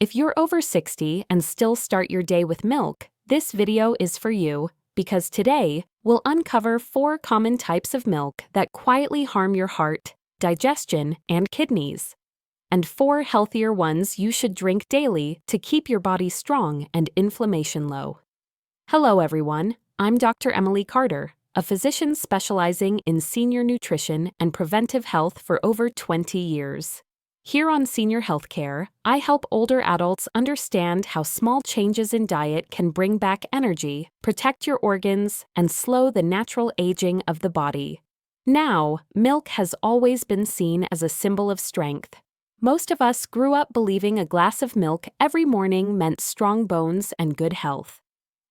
If you're over 60 and still start your day with milk, this video is for you, because today we'll uncover 4 common types of milk that quietly harm your heart, digestion, and kidneys, and 4 healthier ones you should drink daily to keep your body strong and inflammation low. Hello everyone, I'm Dr. Emily Carter, a physician specializing in senior nutrition and preventive health for over 20 years. Here on Senior Healthcare, I help older adults understand how small changes in diet can bring back energy, protect your organs, and slow the natural aging of the body. Now, milk has always been seen as a symbol of strength. Most of us grew up believing a glass of milk every morning meant strong bones and good health.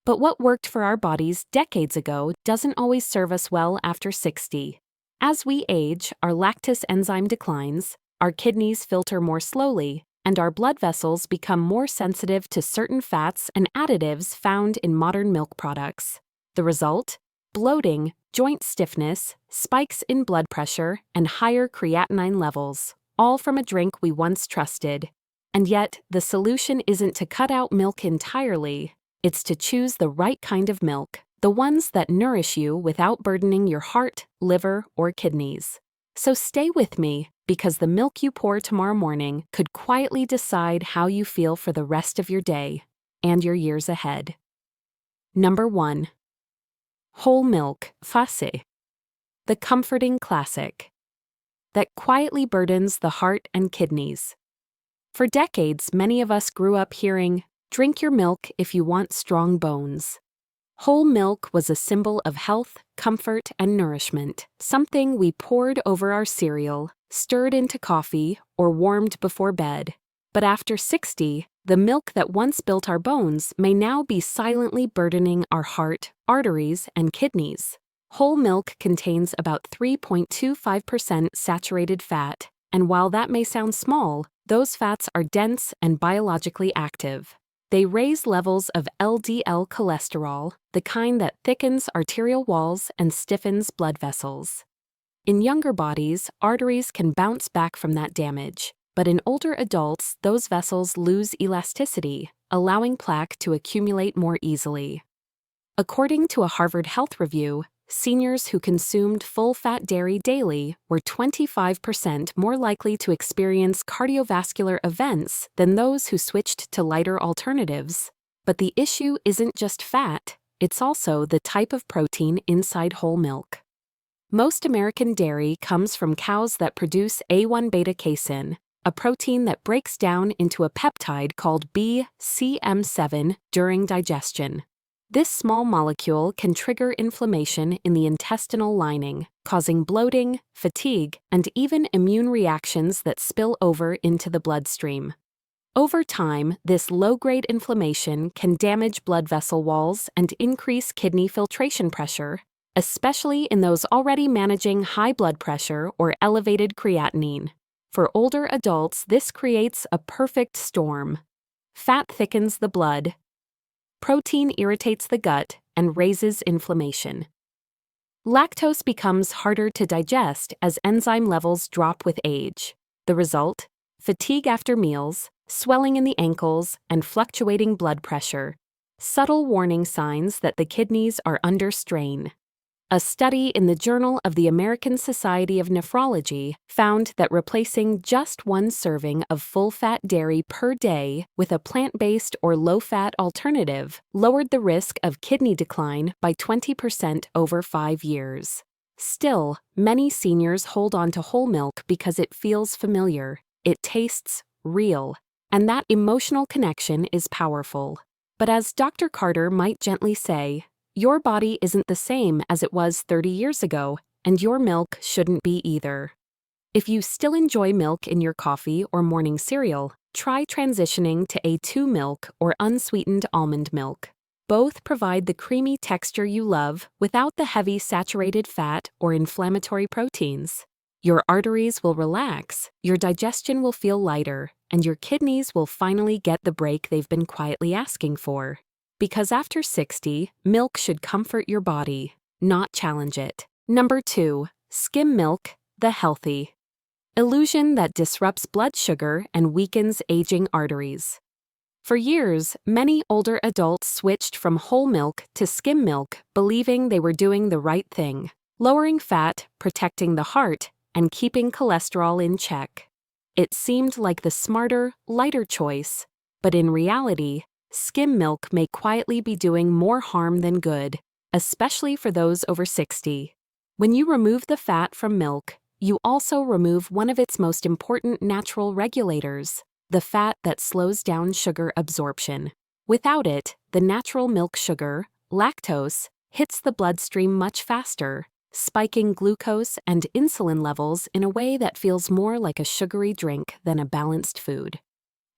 But what worked for our bodies decades ago doesn't always serve us well after 60. As we age, our lactase enzyme declines, our kidneys filter more slowly, and our blood vessels become more sensitive to certain fats and additives found in modern milk products. The result? Bloating, joint stiffness, spikes in blood pressure, and higher creatinine levels, all from a drink we once trusted. And yet, the solution isn't to cut out milk entirely. It's to choose the right kind of milk, the ones that nourish you without burdening your heart, liver, or kidneys. So stay with me, because the milk you pour tomorrow morning could quietly decide how you feel for the rest of your day and your years ahead. Number 1. Whole milk, Fase. The comforting classic that quietly burdens the heart and kidneys. For decades, many of us grew up hearing, "Drink your milk if you want strong bones." Whole milk was a symbol of health, comfort, and nourishment, something we poured over our cereal, stirred into coffee, or warmed before bed. But after 60, the milk that once built our bones may now be silently burdening our heart, arteries, and kidneys. Whole milk contains about 3.25% saturated fat, and while that may sound small, those fats are dense and biologically active. They raise levels of LDL cholesterol, the kind that thickens arterial walls and stiffens blood vessels. In younger bodies, arteries can bounce back from that damage, but in older adults, those vessels lose elasticity, allowing plaque to accumulate more easily. According to a Harvard Health Review, seniors who consumed full-fat dairy daily were 25% more likely to experience cardiovascular events than those who switched to lighter alternatives. But the issue isn't just fat, it's also the type of protein inside whole milk. Most American dairy comes from cows that produce A1 beta-casein, a protein that breaks down into a peptide called BCM7 during digestion. This small molecule can trigger inflammation in the intestinal lining, causing bloating, fatigue, and even immune reactions that spill over into the bloodstream. Over time, this low-grade inflammation can damage blood vessel walls and increase kidney filtration pressure, especially in those already managing high blood pressure or elevated creatinine. For older adults, this creates a perfect storm. Fat thickens the blood, protein irritates the gut and raises inflammation. Lactose becomes harder to digest as enzyme levels drop with age. The result? Fatigue after meals, swelling in the ankles, and fluctuating blood pressure. Subtle warning signs that the kidneys are under strain. A study in the Journal of the American Society of Nephrology found that replacing just 1 serving of full-fat dairy per day with a plant-based or low-fat alternative lowered the risk of kidney decline by 20% over 5 years. Still, many seniors hold on to whole milk because it feels familiar, it tastes real, and that emotional connection is powerful. But as Dr. Carter might gently say, your body isn't the same as it was 30 years ago, and your milk shouldn't be either. If you still enjoy milk in your coffee or morning cereal, try transitioning to A2 milk or unsweetened almond milk. Both provide the creamy texture you love without the heavy saturated fat or inflammatory proteins. Your arteries will relax, your digestion will feel lighter, and your kidneys will finally get the break they've been quietly asking for. Because after 60, milk should comfort your body, not challenge it. Number 2. Skim milk, the healthy illusion that disrupts blood sugar and weakens aging arteries. For years, many older adults switched from whole milk to skim milk, believing they were doing the right thing, lowering fat, protecting the heart, and keeping cholesterol in check. It seemed like the smarter, lighter choice, but in reality, skim milk may quietly be doing more harm than good, especially for those over 60. When you remove the fat from milk, you also remove one of its most important natural regulators, the fat that slows down sugar absorption. Without it, the natural milk sugar, lactose, hits the bloodstream much faster, spiking glucose and insulin levels in a way that feels more like a sugary drink than a balanced food.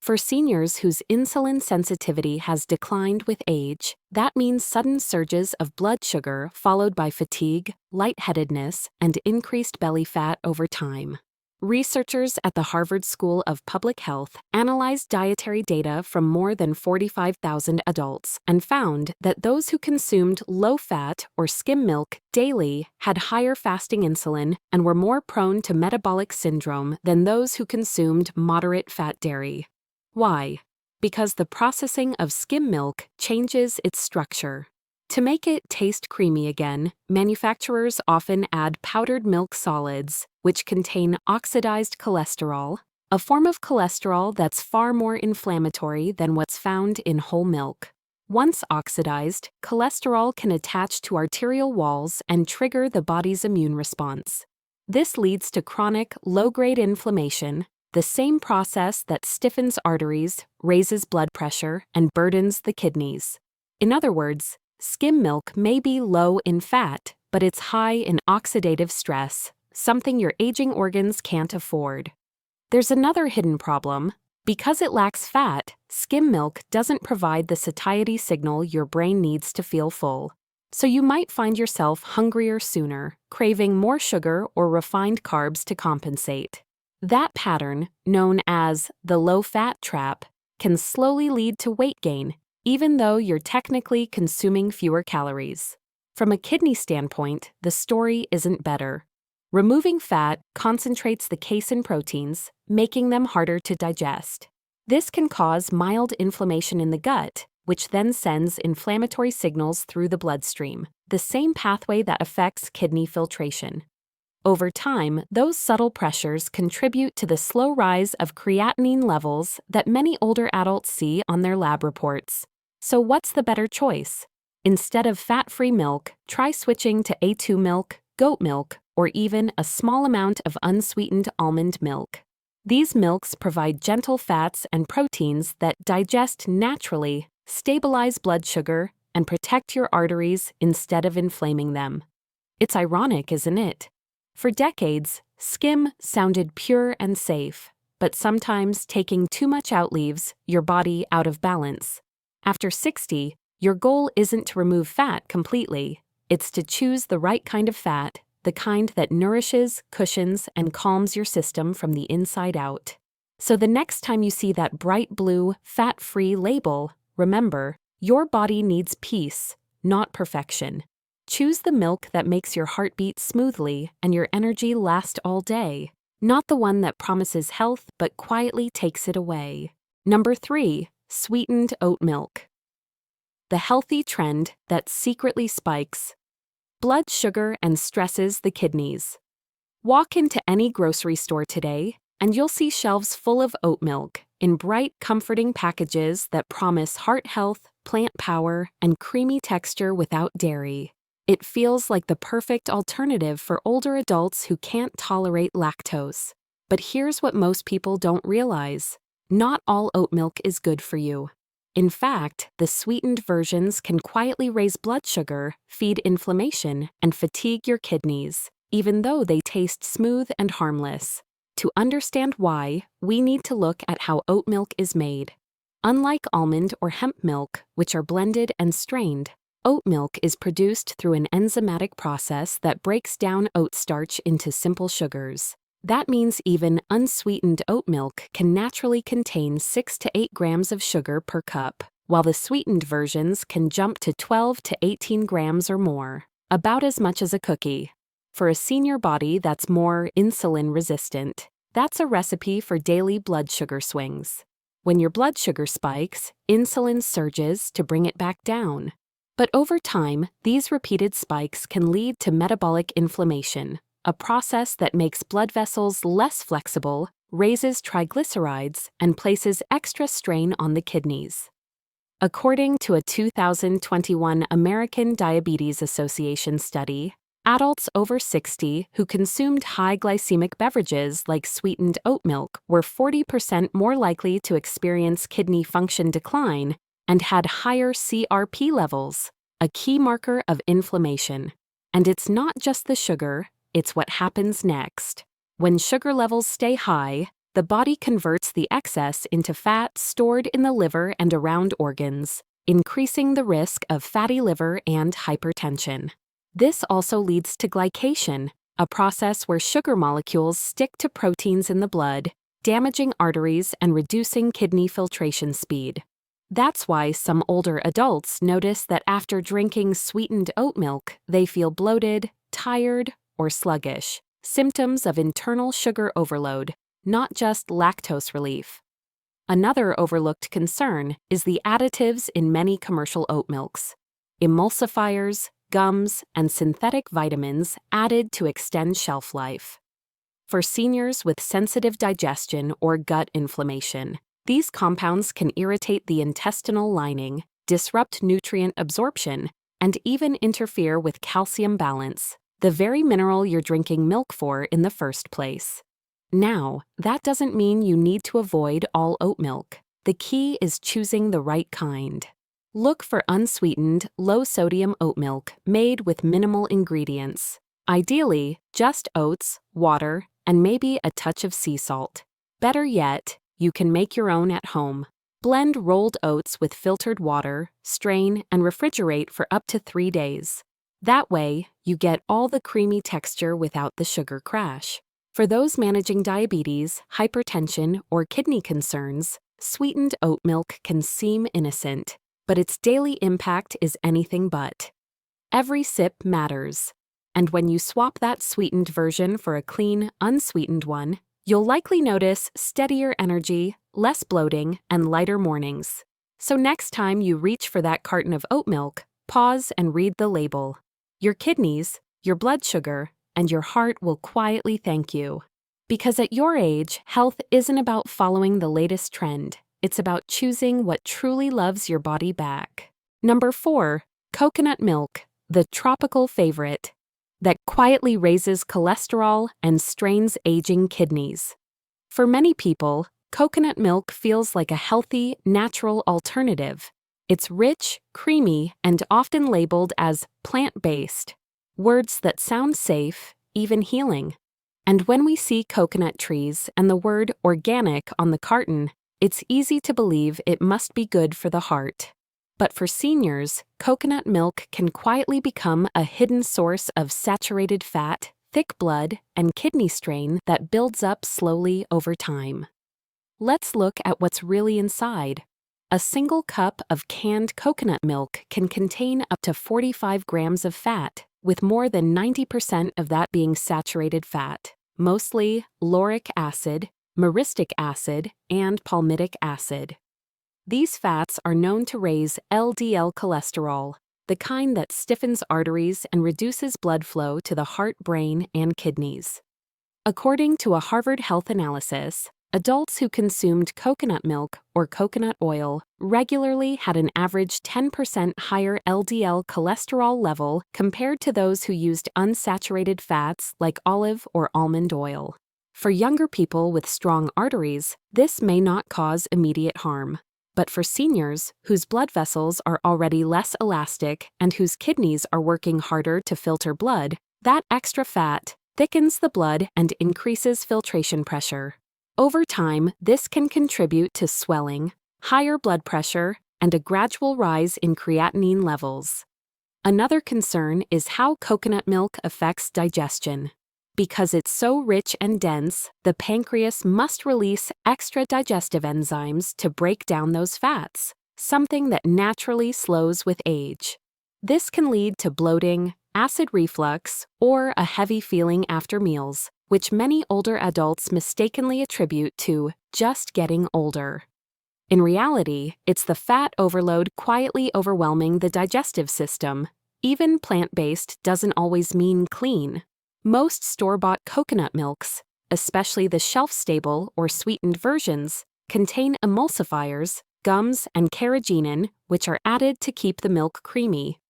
For seniors whose insulin sensitivity has declined with age, that means sudden surges of blood sugar followed by fatigue, lightheadedness, and increased belly fat over time. Researchers at the Harvard School of Public Health analyzed dietary data from more than 45,000 adults and found that those who consumed low-fat or skim milk daily had higher fasting insulin and were more prone to metabolic syndrome than those who consumed moderate-fat dairy. Why? Because the processing of skim milk changes its structure. To make it taste creamy again, manufacturers often add powdered milk solids, which contain oxidized cholesterol, a form of cholesterol that's far more inflammatory than what's found in whole milk. Once oxidized, cholesterol can attach to arterial walls and trigger the body's immune response. This leads to chronic, low-grade inflammation, the same process that stiffens arteries, raises blood pressure, and burdens the kidneys. In other words, skim milk may be low in fat, but it's high in oxidative stress, something your aging organs can't afford. There's another hidden problem. Because it lacks fat, skim milk doesn't provide the satiety signal your brain needs to feel full. So you might find yourself hungrier sooner, craving more sugar or refined carbs to compensate. That pattern, known as the low-fat trap, can slowly lead to weight gain, even though you're technically consuming fewer calories. From a kidney standpoint, the story isn't better. Removing fat concentrates the casein proteins, making them harder to digest. This can cause mild inflammation in the gut, which then sends inflammatory signals through the bloodstream, the same pathway that affects kidney filtration. Over time, those subtle pressures contribute to the slow rise of creatinine levels that many older adults see on their lab reports. So what's the better choice? Instead of fat-free milk, try switching to A2 milk, goat milk, or even a small amount of unsweetened almond milk. These milks provide gentle fats and proteins that digest naturally, stabilize blood sugar, and protect your arteries instead of inflaming them. It's ironic, isn't it? For decades, skim sounded pure and safe, but sometimes taking too much out leaves your body out of balance. After 60, your goal isn't to remove fat completely, it's to choose the right kind of fat, the kind that nourishes, cushions, and calms your system from the inside out. So the next time you see that bright blue, fat-free label, remember, your body needs peace, not perfection. Choose the milk that makes your heart beat smoothly and your energy last all day, not the one that promises health but quietly takes it away. Number 3, sweetened oat milk. The healthy trend that secretly spikes blood sugar and stresses the kidneys. Walk into any grocery store today, and you'll see shelves full of oat milk in bright, comforting packages that promise heart health, plant power, and creamy texture without dairy. It feels like the perfect alternative for older adults who can't tolerate lactose. But here's what most people don't realize. Not all oat milk is good for you. In fact, the sweetened versions can quietly raise blood sugar, feed inflammation, and fatigue your kidneys, even though they taste smooth and harmless. To understand why, we need to look at how oat milk is made. Unlike almond or hemp milk, which are blended and strained, oat milk is produced through an enzymatic process that breaks down oat starch into simple sugars. That means even unsweetened oat milk can naturally contain 6 to 8 grams of sugar per cup, while the sweetened versions can jump to 12 to 18 grams or more, about as much as a cookie. For a senior body that's more insulin resistant, that's a recipe for daily blood sugar swings. When your blood sugar spikes, insulin surges to bring it back down. But over time, these repeated spikes can lead to metabolic inflammation, a process that makes blood vessels less flexible, raises triglycerides, and places extra strain on the kidneys. According to a 2021 American Diabetes Association study, adults over 60 who consumed high glycemic beverages like sweetened oat milk were 40% more likely to experience kidney function decline and had higher CRP levels, a key marker of inflammation. And it's not just the sugar, it's what happens next. When sugar levels stay high, the body converts the excess into fat stored in the liver and around organs, increasing the risk of fatty liver and hypertension. This also leads to glycation, a process where sugar molecules stick to proteins in the blood, damaging arteries and reducing kidney filtration speed. That's why some older adults notice that after drinking sweetened oat milk, they feel bloated, tired, or sluggish, symptoms of internal sugar overload, not just lactose relief. Another overlooked concern is the additives in many commercial oat milks. Emulsifiers, gums, and synthetic vitamins added to extend shelf life. For seniors with sensitive digestion or gut inflammation, these compounds can irritate the intestinal lining, disrupt nutrient absorption, and even interfere with calcium balance, the very mineral you're drinking milk for in the first place. Now, that doesn't mean you need to avoid all oat milk. The key is choosing the right kind. Look for unsweetened, low-sodium oat milk made with minimal ingredients. Ideally, just oats, water, and maybe a touch of sea salt. Better yet, you can make your own at home. Blend rolled oats with filtered water, strain, and refrigerate for up to 3 days. That way, you get all the creamy texture without the sugar crash. For those managing diabetes, hypertension, or kidney concerns, sweetened oat milk can seem innocent, but its daily impact is anything but. Every sip matters. And when you swap that sweetened version for a clean, unsweetened one, you'll likely notice steadier energy, less bloating, and lighter mornings. So next time you reach for that carton of oat milk, pause and read the label. Your kidneys, your blood sugar, and your heart will quietly thank you. Because at your age, health isn't about following the latest trend. It's about choosing what truly loves your body back. Number 4, coconut milk, the tropical favorite that quietly raises cholesterol and strains aging kidneys. For many people, coconut milk feels like a healthy, natural alternative. It's rich, creamy, and often labeled as plant-based. Words that sound safe, even healing. And when we see coconut trees and the word organic on the carton, it's easy to believe it must be good for the heart. But for seniors, coconut milk can quietly become a hidden source of saturated fat, thick blood, and kidney strain that builds up slowly over time. Let's look at what's really inside. A single cup of canned coconut milk can contain up to 45 grams of fat, with more than 90% of that being saturated fat, mostly lauric acid, myristic acid, and palmitic acid. These fats are known to raise LDL cholesterol, the kind that stiffens arteries and reduces blood flow to the heart, brain, and kidneys. According to a Harvard Health analysis, adults who consumed coconut milk or coconut oil regularly had an average 10% higher LDL cholesterol level compared to those who used unsaturated fats like olive or almond oil. For younger people with strong arteries, this may not cause immediate harm. But for seniors, whose blood vessels are already less elastic and whose kidneys are working harder to filter blood, that extra fat thickens the blood and increases filtration pressure. Over time, this can contribute to swelling, higher blood pressure, and a gradual rise in creatinine levels. Another concern is how coconut milk affects digestion. Because it's so rich and dense, the pancreas must release extra digestive enzymes to break down those fats, something that naturally slows with age. This can lead to bloating, acid reflux, or a heavy feeling after meals, which many older adults mistakenly attribute to just getting older. In reality, it's the fat overload quietly overwhelming the digestive system. Even plant-based doesn't always mean clean. Most store-bought coconut milks, especially the shelf-stable or sweetened versions, contain emulsifiers, gums, and carrageenan, which are added to keep the milk creamy.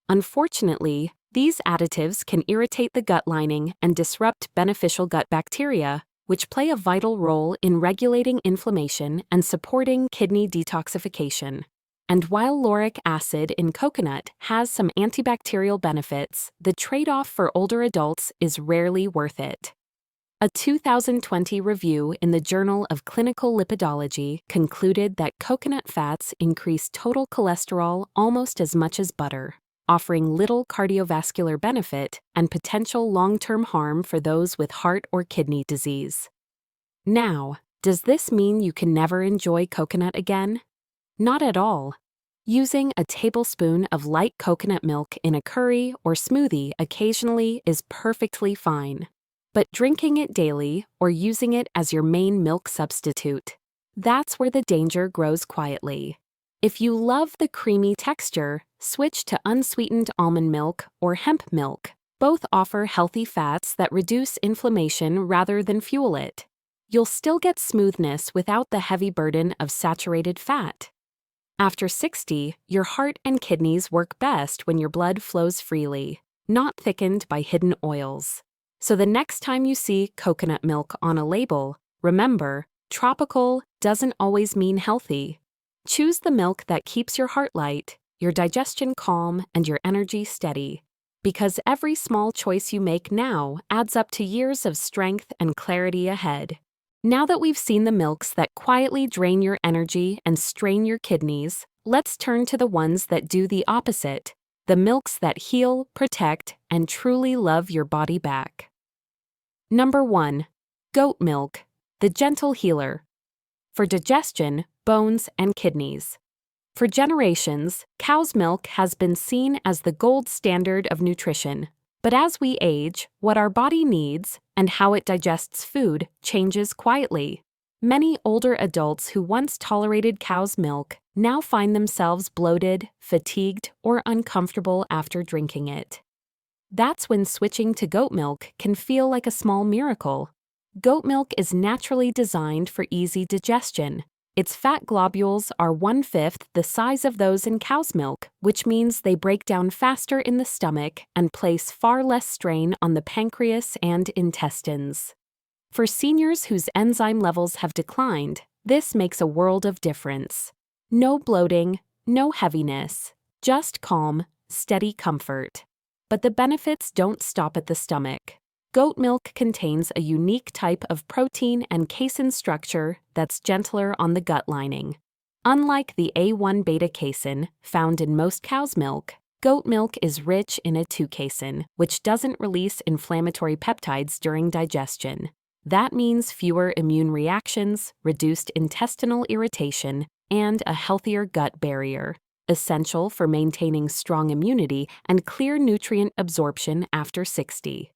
Unfortunately, these additives can irritate the gut lining and disrupt beneficial gut bacteria, which play a vital role in regulating inflammation and supporting kidney detoxification. And while lauric acid in coconut has some antibacterial benefits, the trade-off for older adults is rarely worth it. A 2020 review in the Journal of Clinical Lipidology concluded that coconut fats increase total cholesterol almost as much as butter, offering little cardiovascular benefit and potential long-term harm for those with heart or kidney disease. Now, does this mean you can never enjoy coconut again? Not at all. Using a tablespoon of light coconut milk in a curry or smoothie occasionally is perfectly fine. But drinking it daily or using it as your main milk substitute, that's where the danger grows quietly. If you love the creamy texture, switch to unsweetened almond milk or hemp milk. Both offer healthy fats that reduce inflammation rather than fuel it. You'll still get smoothness without the heavy burden of saturated fat. After 60, your heart and kidneys work best when your blood flows freely, not thickened by hidden oils. So the next time you see coconut milk on a label, remember, tropical doesn't always mean healthy. Choose the milk that keeps your heart light, your digestion calm, and your energy steady. Because every small choice you make now adds up to years of strength and clarity ahead. Now that we've seen the milks that quietly drain your energy and strain your kidneys, let's turn to the ones that do the opposite, the milks that heal, protect, and truly love your body back. Number 1. Goat milk, the gentle healer. For digestion, bones, and kidneys. For generations, cow's milk has been seen as the gold standard of nutrition. But as we age, what our body needs and how it digests food changes quietly. Many older adults who once tolerated cow's milk now find themselves bloated, fatigued, or uncomfortable after drinking it. That's when switching to goat milk can feel like a small miracle. Goat milk is naturally designed for easy digestion. Its fat globules are 1/5 the size of those in cow's milk, which means they break down faster in the stomach and place far less strain on the pancreas and intestines. For seniors whose enzyme levels have declined, this makes a world of difference. No bloating, no heaviness, just calm, steady comfort. But the benefits don't stop at the stomach. Goat milk contains a unique type of protein and casein structure that's gentler on the gut lining. Unlike the A1 beta casein found in most cow's milk, goat milk is rich in a 2-casein, which doesn't release inflammatory peptides during digestion. That means fewer immune reactions, reduced intestinal irritation, and a healthier gut barrier, essential for maintaining strong immunity and clear nutrient absorption after 60.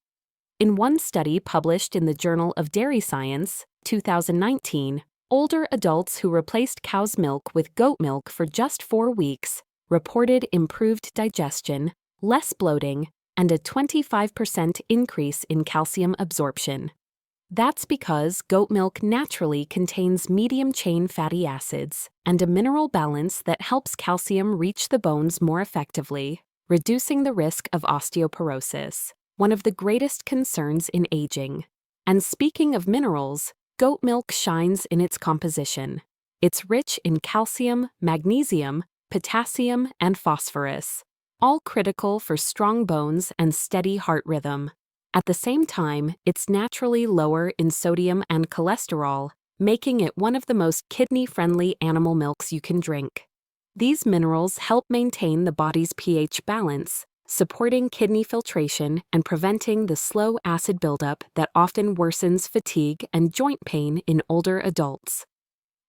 In one study published in the Journal of Dairy Science, 2019, older adults who replaced cow's milk with goat milk for just 4 weeks reported improved digestion, less bloating, and a 25% increase in calcium absorption. That's because goat milk naturally contains medium-chain fatty acids and a mineral balance that helps calcium reach the bones more effectively, reducing the risk of osteoporosis, one of the greatest concerns in aging. And speaking of minerals, goat milk shines in its composition. It's rich in calcium, magnesium, potassium, and phosphorus, all critical for strong bones and steady heart rhythm. At the same time, it's naturally lower in sodium and cholesterol, making it one of the most kidney-friendly animal milks you can drink. These minerals help maintain the body's pH balance, supporting kidney filtration and preventing the slow acid buildup that often worsens fatigue and joint pain in older adults.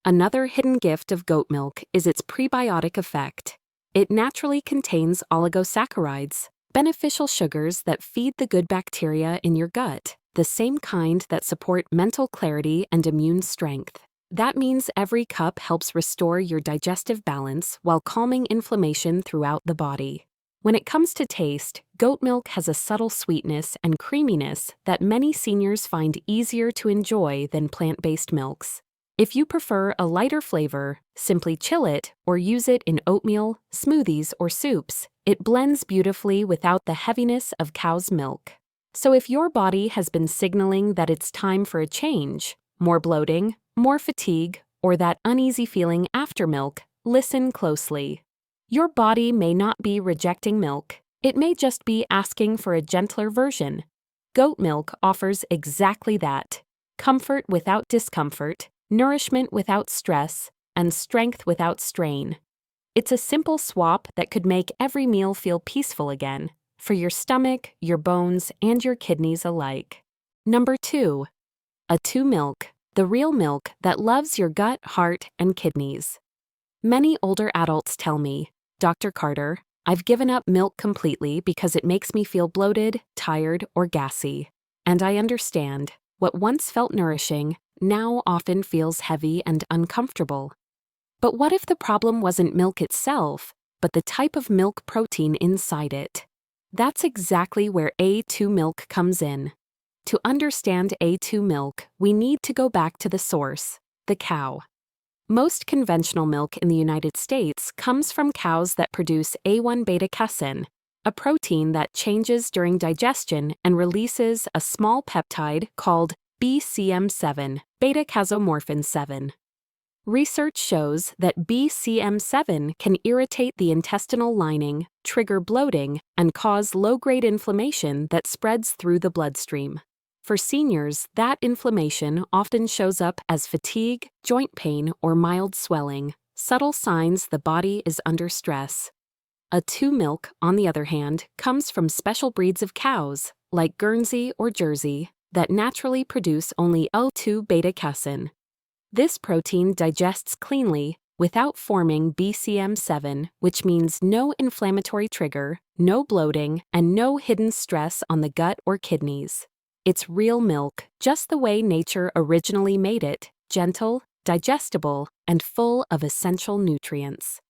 Another hidden gift of goat milk is its prebiotic effect. It naturally contains oligosaccharides, beneficial sugars that feed the good bacteria in your gut, the same kind that support mental clarity and immune strength. That means every cup helps restore your digestive balance while calming inflammation throughout the body. When it comes to taste, goat milk has a subtle sweetness and creaminess that many seniors find easier to enjoy than plant-based milks. If you prefer a lighter flavor, simply chill it or use it in oatmeal, smoothies, or soups. It blends beautifully without the heaviness of cow's milk. So if your body has been signaling that it's time for a change, more bloating, more fatigue, or that uneasy feeling after milk, listen closely. Your body may not be rejecting milk. It may just be asking for a gentler version. Goat milk offers exactly that: comfort without discomfort, nourishment without stress, and strength without strain. It's a simple swap that could make every meal feel peaceful again, for your stomach, your bones, and your kidneys alike. Number 2. A2 milk, the real milk that loves your gut, heart, and kidneys. Many older adults tell me, "Dr. Carter, I've given up milk completely because it makes me feel bloated, tired, or gassy." And I understand. What once felt nourishing now often feels heavy and uncomfortable. But what if the problem wasn't milk itself, but the type of milk protein inside it? That's exactly where A2 milk comes in. To understand A2 milk, we need to go back to the source, the cow. Most conventional milk in the United States comes from cows that produce A1 beta-casein, a protein that changes during digestion and releases a small peptide called BCM7, beta-casomorphin 7. Research shows that BCM7 can irritate the intestinal lining, trigger bloating, and cause low-grade inflammation that spreads through the bloodstream. For seniors, that inflammation often shows up as fatigue, joint pain, or mild swelling, subtle signs the body is under stress. A2 milk, on the other hand, comes from special breeds of cows, like Guernsey or Jersey, that naturally produce only L2 beta-casein. This protein digests cleanly, without forming BCM7, which means no inflammatory trigger, no bloating, and no hidden stress on the gut or kidneys. It's real milk, just the way nature originally made it: gentle, digestible, and full of essential nutrients.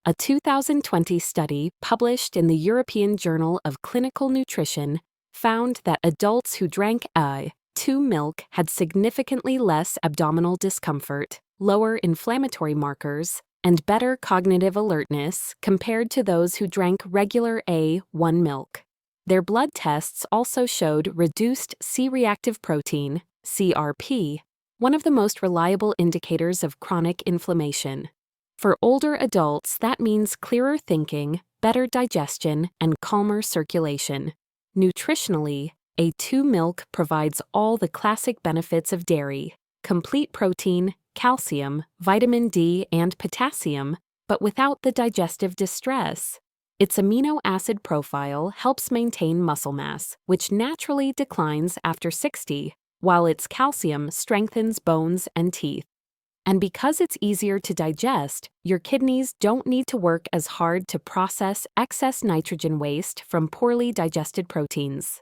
A 2020 study published in the European Journal of Clinical Nutrition found that adults who drank A2 milk had significantly less abdominal discomfort, lower inflammatory markers, and better cognitive alertness compared to those who drank regular A1 milk. Their blood tests also showed reduced C-reactive protein, CRP, one of the most reliable indicators of chronic inflammation. For older adults, that means clearer thinking, better digestion, and calmer circulation. Nutritionally, A2 milk provides all the classic benefits of dairy: complete protein, calcium, vitamin D, and potassium, but without the digestive distress. Its amino acid profile helps maintain muscle mass, which naturally declines after 60, while its calcium strengthens bones and teeth. And because it's easier to digest, your kidneys don't need to work as hard to process excess nitrogen waste from poorly digested proteins.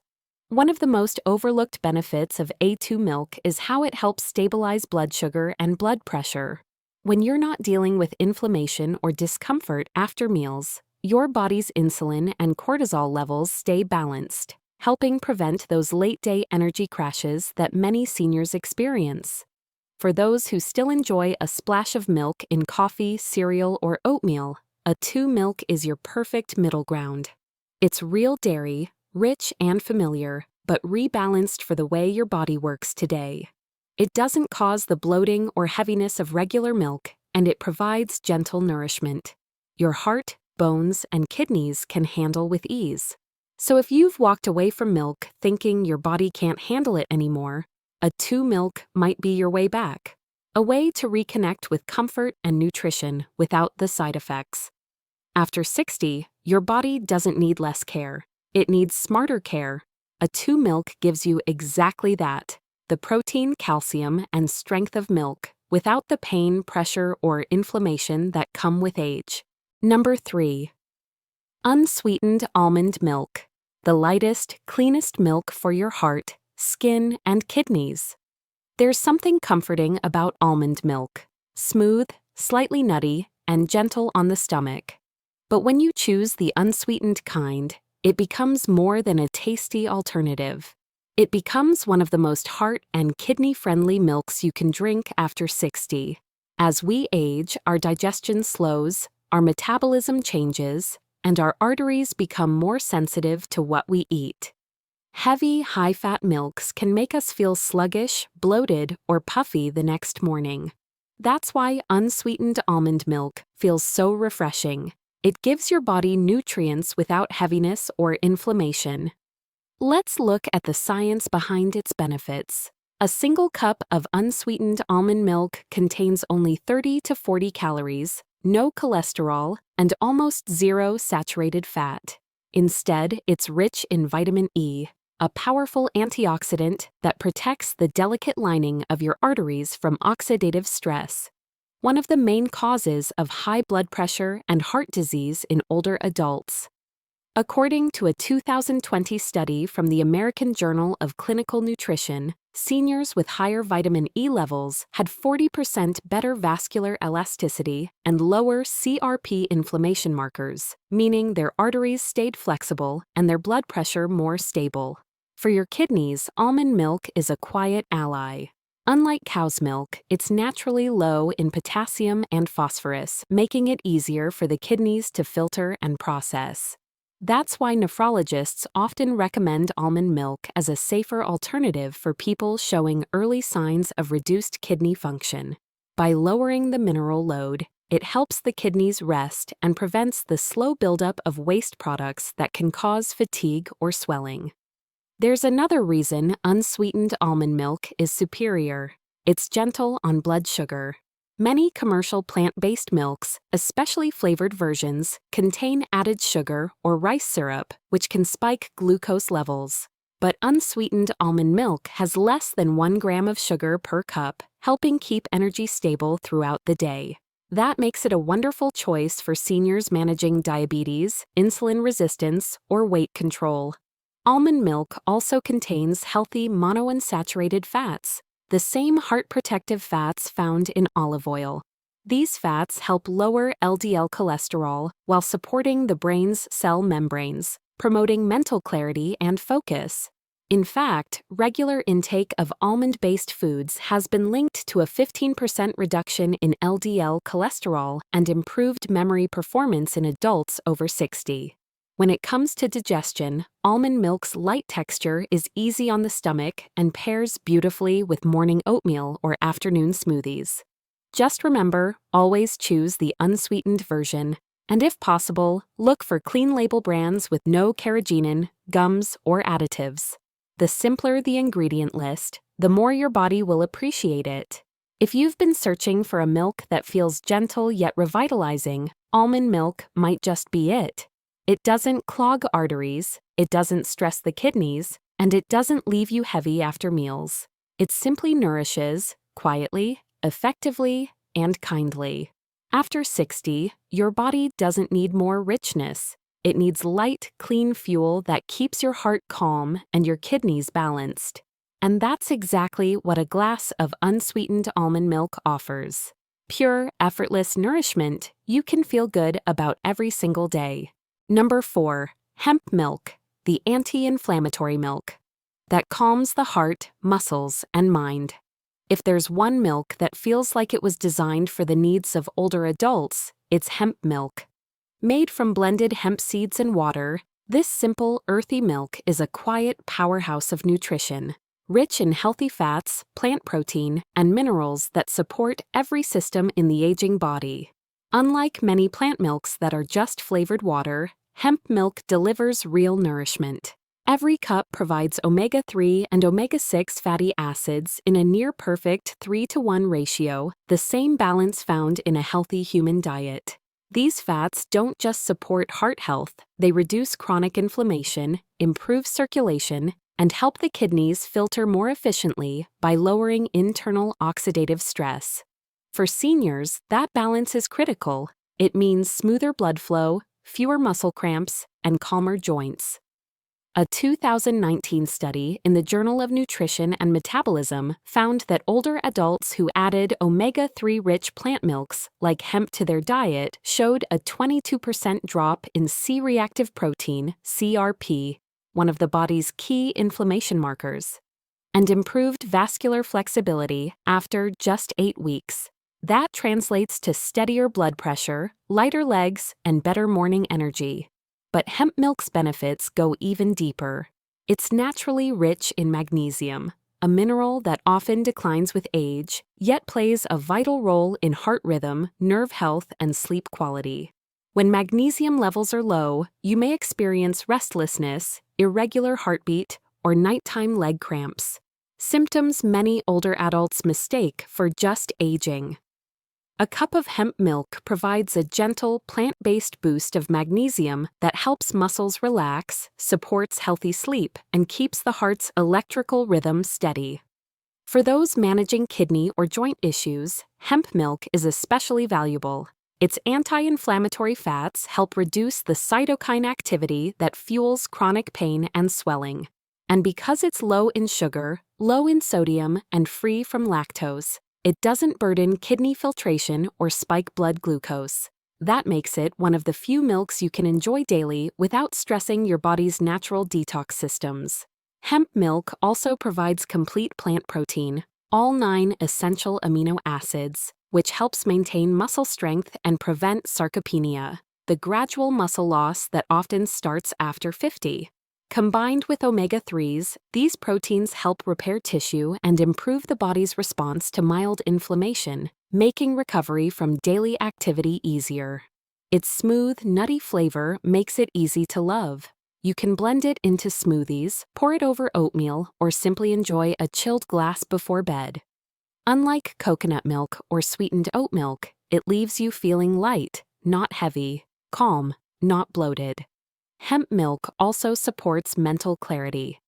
One of the most overlooked benefits of A2 milk is how it helps stabilize blood sugar and blood pressure. When you're not dealing with inflammation or discomfort after meals, your body's insulin and cortisol levels stay balanced, helping prevent those late-day energy crashes that many seniors experience. For those who still enjoy a splash of milk in coffee, cereal, or oatmeal, A2 milk is your perfect middle ground. It's real dairy, rich and familiar, but rebalanced for the way your body works today. It doesn't cause the bloating or heaviness of regular milk, and it provides gentle nourishment. Your heart, bones, and kidneys can handle with ease. So if you've walked away from milk thinking your body can't handle it anymore, A2 milk might be your way back. A way to reconnect with comfort and nutrition without the side effects. After 60, your body doesn't need less care. It needs smarter care. A2 milk gives you exactly that: the protein, calcium, and strength of milk, without the pain, pressure, or inflammation that come with age. Number 3. Unsweetened almond milk, the lightest, cleanest milk for your heart, skin, and kidneys. There's something comforting about almond milk. Smooth, slightly nutty, and gentle on the stomach. But when you choose the unsweetened kind, it becomes more than a tasty alternative. It becomes one of the most heart and kidney-friendly milks you can drink after 60. As we age, our digestion slows, our metabolism changes, and our arteries become more sensitive to what we eat. Heavy, high-fat milks can make us feel sluggish, bloated, or puffy the next morning. That's why unsweetened almond milk feels so refreshing. It gives your body nutrients without heaviness or inflammation. Let's look at the science behind its benefits. A single cup of unsweetened almond milk contains only 30 to 40 calories, no cholesterol, and almost zero saturated fat. Instead, it's rich in vitamin E, a powerful antioxidant that protects the delicate lining of your arteries from oxidative stress, one of the main causes of high blood pressure and heart disease in older adults. According to a 2020 study from the American Journal of Clinical Nutrition, seniors with higher vitamin E levels had 40% better vascular elasticity and lower CRP inflammation markers, meaning their arteries stayed flexible and their blood pressure more stable. For your kidneys, almond milk is a quiet ally. Unlike cow's milk, it's naturally low in potassium and phosphorus, making it easier for the kidneys to filter and process. That's why nephrologists often recommend almond milk as a safer alternative for people showing early signs of reduced kidney function. By lowering the mineral load, it helps the kidneys rest and prevents the slow buildup of waste products that can cause fatigue or swelling. There's another reason unsweetened almond milk is superior. It's gentle on blood sugar. Many commercial plant-based milks, especially flavored versions, contain added sugar or rice syrup, which can spike glucose levels. But unsweetened almond milk has less than 1 gram of sugar per cup, helping keep energy stable throughout the day. That makes it a wonderful choice for seniors managing diabetes, insulin resistance, or weight control. Almond milk also contains healthy monounsaturated fats, the same heart-protective fats found in olive oil. These fats help lower LDL cholesterol while supporting the brain's cell membranes, promoting mental clarity and focus. In fact, regular intake of almond-based foods has been linked to a 15% reduction in LDL cholesterol and improved memory performance in adults over 60. When it comes to digestion, almond milk's light texture is easy on the stomach and pairs beautifully with morning oatmeal or afternoon smoothies. Just remember, always choose the unsweetened version, and if possible, look for clean label brands with no carrageenan, gums, or additives. The simpler the ingredient list, the more your body will appreciate it. If you've been searching for a milk that feels gentle yet revitalizing, almond milk might just be it. It doesn't clog arteries, it doesn't stress the kidneys, and it doesn't leave you heavy after meals. It simply nourishes, quietly, effectively, and kindly. After 60, your body doesn't need more richness. It needs light, clean fuel that keeps your heart calm and your kidneys balanced. And that's exactly what a glass of unsweetened almond milk offers. Pure, effortless nourishment you can feel good about every single day. Number 4. Hemp milk, the anti-inflammatory milk that calms the heart, muscles, and mind. If there's one milk that feels like it was designed for the needs of older adults, it's hemp milk. Made from blended hemp seeds and water, this simple, earthy milk is a quiet powerhouse of nutrition, rich in healthy fats, plant protein, and minerals that support every system in the aging body. Unlike many plant milks that are just flavored water, hemp milk delivers real nourishment. Every cup provides omega-3 and omega-6 fatty acids in a near-perfect 3-to-1 ratio, the same balance found in a healthy human diet. These fats don't just support heart health, they reduce chronic inflammation, improve circulation, and help the kidneys filter more efficiently by lowering internal oxidative stress. For seniors, that balance is critical. It means smoother blood flow, fewer muscle cramps, and calmer joints. A 2019 study in the Journal of Nutrition and Metabolism found that older adults who added omega-3 rich plant milks like hemp to their diet showed a 22% drop in C-reactive protein, CRP, one of the body's key inflammation markers, and improved vascular flexibility after just 8 weeks. That translates to steadier blood pressure, lighter legs, and better morning energy. But hemp milk's benefits go even deeper. It's naturally rich in magnesium, a mineral that often declines with age, yet plays a vital role in heart rhythm, nerve health, and sleep quality. When magnesium levels are low, you may experience restlessness, irregular heartbeat, or nighttime leg cramps, symptoms many older adults mistake for just aging. A cup of hemp milk provides a gentle, plant-based boost of magnesium that helps muscles relax, supports healthy sleep, and keeps the heart's electrical rhythm steady. For those managing kidney or joint issues, hemp milk is especially valuable. Its anti-inflammatory fats help reduce the cytokine activity that fuels chronic pain and swelling. And because it's low in sugar, low in sodium, and free from lactose, it doesn't burden kidney filtration or spike blood glucose. That makes it one of the few milks you can enjoy daily without stressing your body's natural detox systems. Hemp milk also provides complete plant protein, all 9 essential amino acids, which helps maintain muscle strength and prevent sarcopenia, the gradual muscle loss that often starts after 50. Combined with omega-3s, these proteins help repair tissue and improve the body's response to mild inflammation, making recovery from daily activity easier. Its smooth, nutty flavor makes it easy to love. You can blend it into smoothies, pour it over oatmeal, or simply enjoy a chilled glass before bed. Unlike coconut milk or sweetened oat milk, it leaves you feeling light, not heavy, calm, not bloated. Hemp milk also supports mental clarity.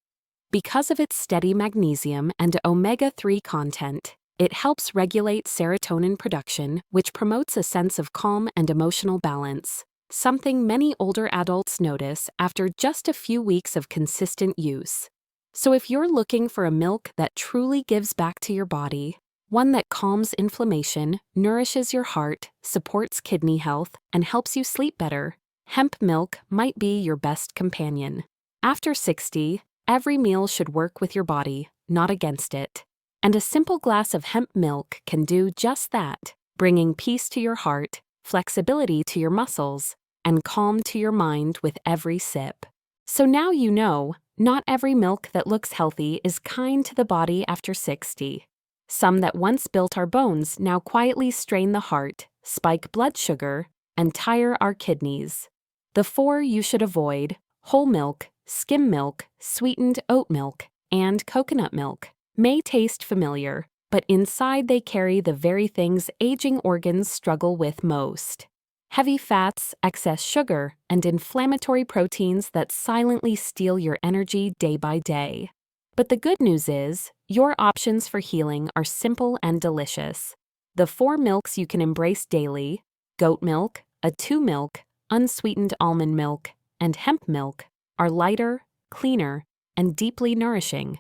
Because of its steady magnesium and omega-3 content, it helps regulate serotonin production, which promotes a sense of calm and emotional balance, something many older adults notice after just a few weeks of consistent use. So if you're looking for a milk that truly gives back to your body, one that calms inflammation, nourishes your heart, supports kidney health, and helps you sleep better, hemp milk might be your best companion. After 60, every meal should work with your body, not against it. And a simple glass of hemp milk can do just that, bringing peace to your heart, flexibility to your muscles, and calm to your mind with every sip. So now you know, not every milk that looks healthy is kind to the body after 60. Some that once built our bones now quietly strain the heart, spike blood sugar, and tire our kidneys. The 4 you should avoid: whole milk, skim milk, sweetened oat milk, and coconut milk, may taste familiar, but inside they carry the very things aging organs struggle with most: heavy fats, excess sugar, and inflammatory proteins that silently steal your energy day by day. But the good news is, your options for healing are simple and delicious. The 4 milks you can embrace daily: goat milk, A2 milk, unsweetened almond milk, and hemp milk, are lighter, cleaner, and deeply nourishing.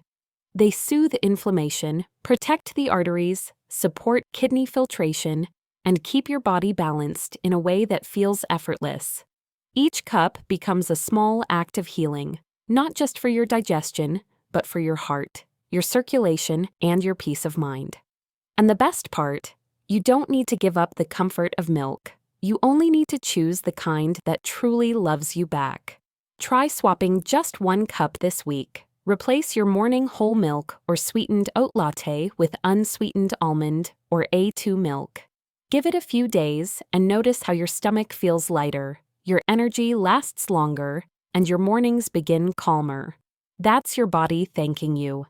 They soothe inflammation, protect the arteries, support kidney filtration, and keep your body balanced in a way that feels effortless. Each cup becomes a small act of healing, not just for your digestion, but for your heart, your circulation, and your peace of mind. And the best part, you don't need to give up the comfort of milk. You only need to choose the kind that truly loves you back. Try swapping just 1 cup this week. Replace your morning whole milk or sweetened oat latte with unsweetened almond or A2 milk. Give it a few days and notice how your stomach feels lighter, your energy lasts longer, and your mornings begin calmer. That's your body thanking you.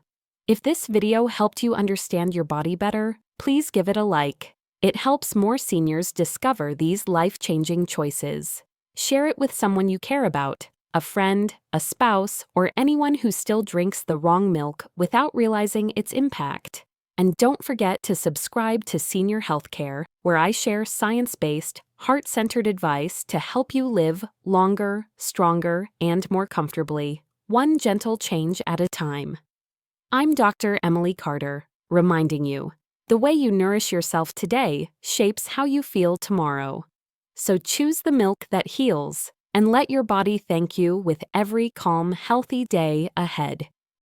If this video helped you understand your body better, please give it a like. It helps more seniors discover these life-changing choices. Share it with someone you care about, a friend, a spouse, or anyone who still drinks the wrong milk without realizing its impact. And don't forget to subscribe to Senior Healthcare, where I share science-based, heart-centered advice to help you live longer, stronger, and more comfortably. one gentle change at a time. I'm Dr. Emily Carter, reminding you, the way you nourish yourself today shapes how you feel tomorrow. So choose the milk that heals and let your body thank you with every calm, healthy day ahead.